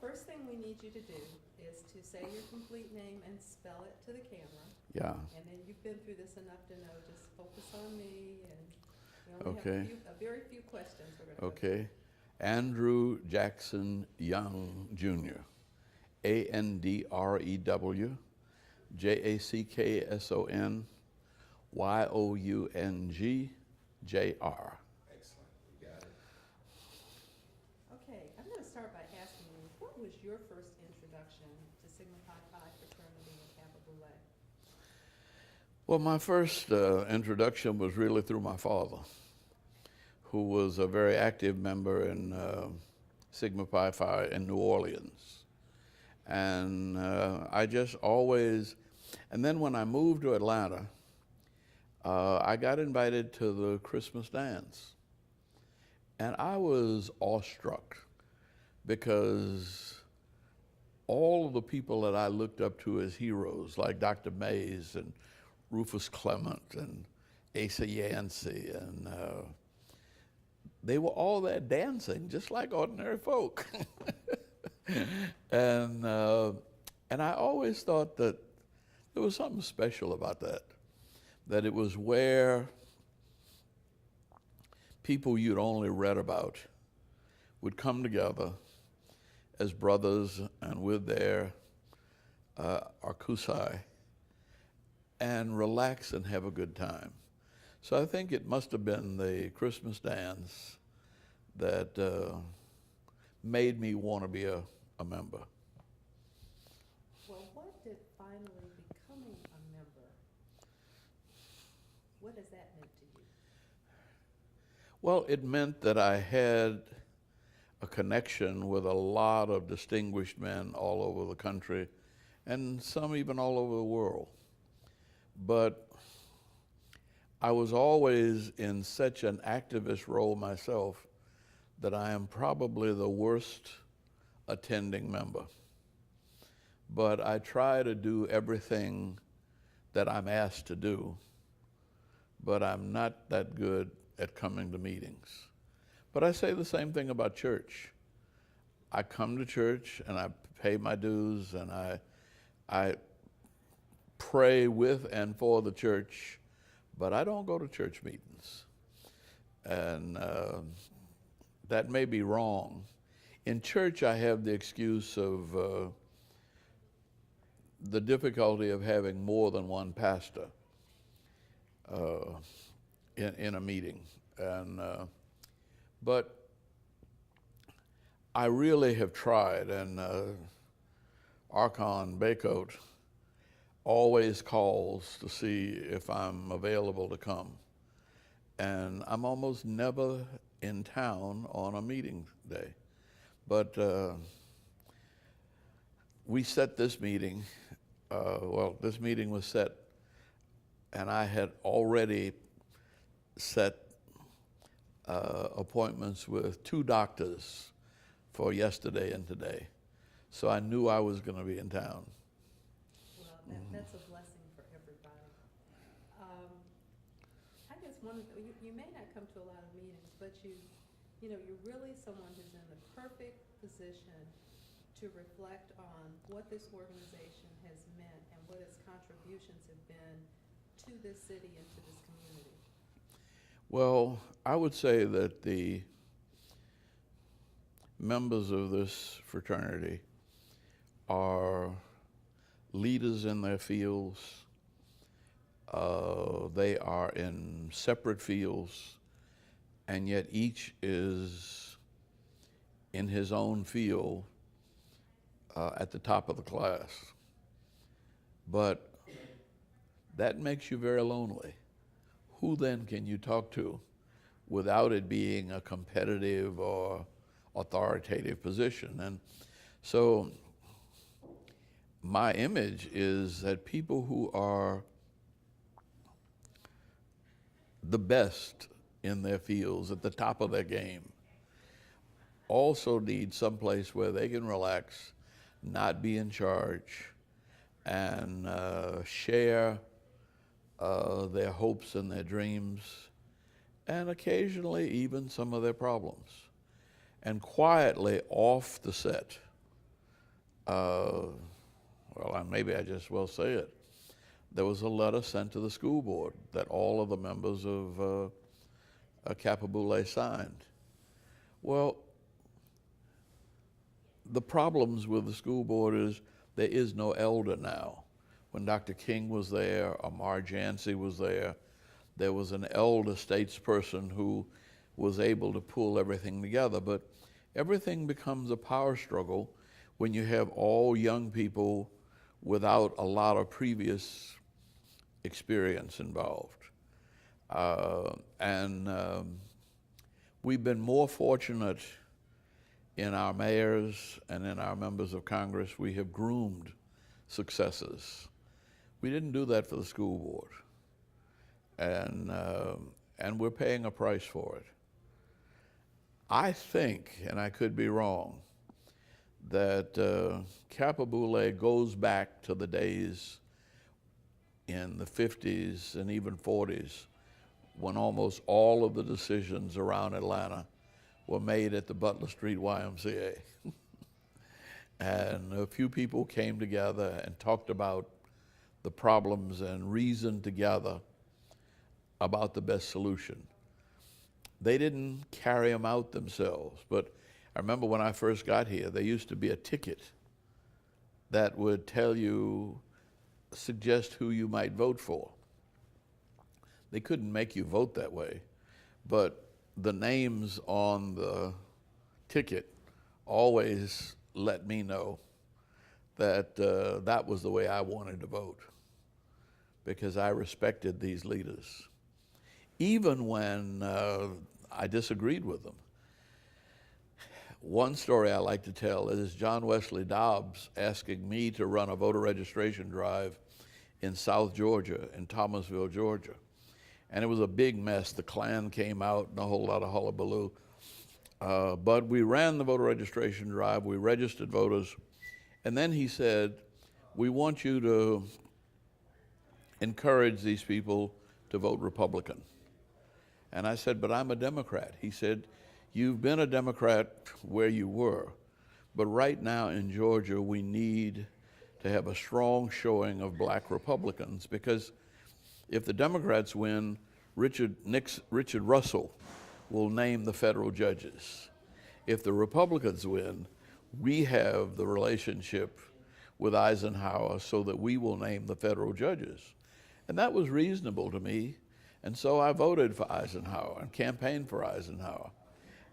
first thing we need you to do is to say your complete name and spell it to the camera. Yeah. And then you've been through this enough to know, just focus on me, and we only Okay. have a very few questions we're going to go Okay. Andrew Jackson Young Jr. Andrew Jackson Young Jr. Excellent, you got it. Okay, I'm going to start by asking you, what was your first introduction to Sigma Pi Phi fraternity and Kappa Boule? Well, my first introduction was really through my father, who was a very active member in Sigma Pi Phi in New Orleans. And I just always, and then when I moved to Atlanta, I got invited to the Christmas dance. And I was awestruck because all of the people that I looked up to as heroes, like Dr. Mays and Rufus Clement and Asa Yancey, and they were all there dancing just like ordinary folk. And I always thought that there was something special about that it was where people you'd only read about would come together as brothers and with their arkusai and relax and have a good time. So I think it must have been the Christmas dance that made me want to be a member. Well, what did finally becoming a member, what has that meant to you? Well, it meant that I had a connection with a lot of distinguished men all over the country, and some even all over the world. But I was always in such an activist role myself that I am probably the worst attending member. But I try to do everything that I'm asked to do, but I'm not that good at coming to meetings. But I say the same thing about church. I come to church and I pay my dues and I pray with and for the church, but I don't go to church meetings. And that may be wrong. In church, I have the excuse of the difficulty of having more than one pastor in a meeting. And but I really have tried, and Archon Baycoat always calls to see if I'm available to come. And I'm almost never in town on a meeting day. But we set this meeting, this meeting was set, and I had already set appointments with 2 doctors for yesterday and today. So I knew I was going to be in town. Well, that's a blessing for everybody. I guess you may not come to a lot of meetings, but you're really someone who's in the perfect position to reflect on what this organization has meant and what its contributions have been to this city and to this community. Well, I would say that the members of this fraternity are leaders in their fields. They are in separate fields, and yet each is in his own field at the top of the class. But that makes you very lonely. Who then can you talk to without it being a competitive or authoritative position? And so my image is that people who are the best in their fields, at the top of their game, also need someplace where they can relax, not be in charge, and share their hopes and their dreams, and occasionally even some of their problems. And quietly off the set, maybe I just will say it. There was a letter sent to the school board that all of the members of Kappa Boule signed. Well, the problems with the school board is there is no elder now. When Dr. King was there, or Marge Yancey was there was an elder statesperson who was able to pull everything together. But everything becomes a power struggle when you have all young people without a lot of previous experience involved. We've been more fortunate in our mayors and in our members of Congress. We have groomed successors. We didn't do that for the school board. And we're paying a price for it. I think, and I could be wrong, that Kappa Boule goes back to the days in the 50s and even 40s when almost all of the decisions around Atlanta were made at the Butler Street YMCA. And a few people came together and talked about the problems and reasoned together about the best solution. They didn't carry them out themselves, but I remember when I first got here, there used to be a ticket that would tell you, suggest who you might vote for. They couldn't make you vote that way, but the names on the ticket always let me know that that was the way I wanted to vote, because I respected these leaders, even when I disagreed with them. One story I like to tell is John Wesley Dobbs asking me to run a voter registration drive in South Georgia, in Thomasville, Georgia. And it was a big mess. The Klan came out and a whole lot of hullabaloo. But we ran the voter registration drive, we registered voters, and then he said, we want you to encourage these people to vote Republican. And I said, but I'm a Democrat. He said, you've been a Democrat where you were, but right now in Georgia we need to have a strong showing of black Republicans, because if the Democrats win, Richard Russell will name the federal judges. If the Republicans win, we have the relationship with Eisenhower so that we will name the federal judges. And that was reasonable to me. And so I voted for Eisenhower and campaigned for Eisenhower.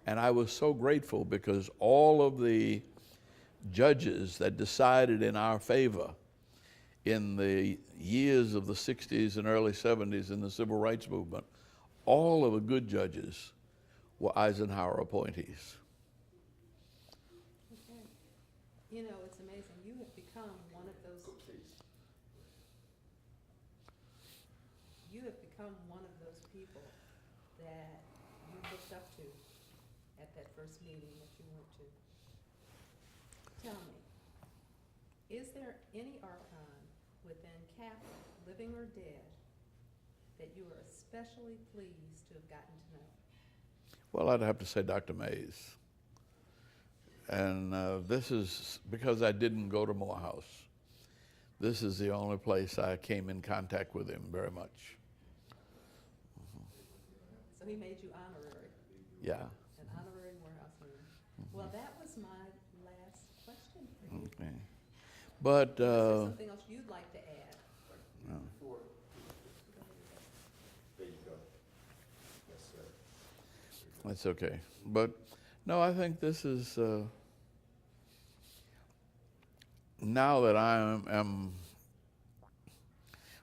And I was so grateful because all of the judges that decided in our favor in the years of the 60s and early 70s in the civil rights movement, all of the good judges were Eisenhower appointees. Okay. You know, it's amazing. You have become one of those. You have become one of those people that you looked up to at that first meeting that you went to. Tell me, is there any archon within Kappa, living or dead, that you are especially pleased to have gotten to know? Well, I'd have to say Dr. Mays. And this is because I didn't go to Morehouse. This is the only place I came in contact with him very much. So he made you honorary. Yeah. An honorary Morehousean. Well, that was my last question for you. Okay. But Is there something else you'd like to add? no. There you go. Yes, sir. That's okay. But no, I think this is, now that I am,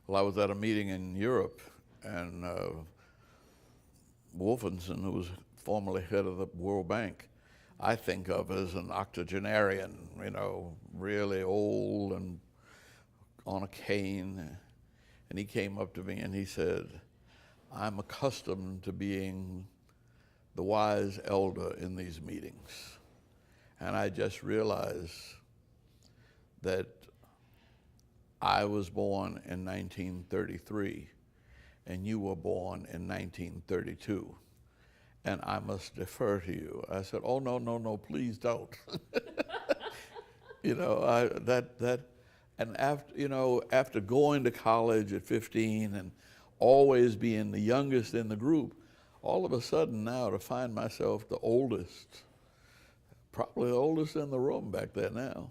well, I was at a meeting in Europe, and Wolfenson, who was formerly head of the World Bank, I think of as an octogenarian, you know, really old and on a cane. And he came up to me and he said, I'm accustomed to being the wise elder in these meetings. And I just realized that I was born in 1933 and you were born in 1932. And I must defer to you. I said, oh, no, please don't. You know, and after going to college at 15 and always being the youngest in the group, all of a sudden now to find myself the oldest, probably the oldest in the room back there now.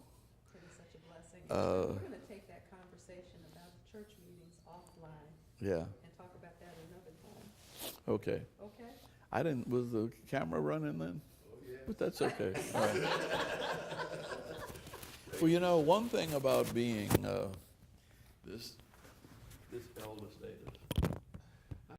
It is such a blessing. We're going to take that conversation about the church meetings offline Yeah, and talk about that another time. okay. Okay? Was the camera running then? Oh, yeah. But that's okay. All right. Well, you know, one thing about being this elder status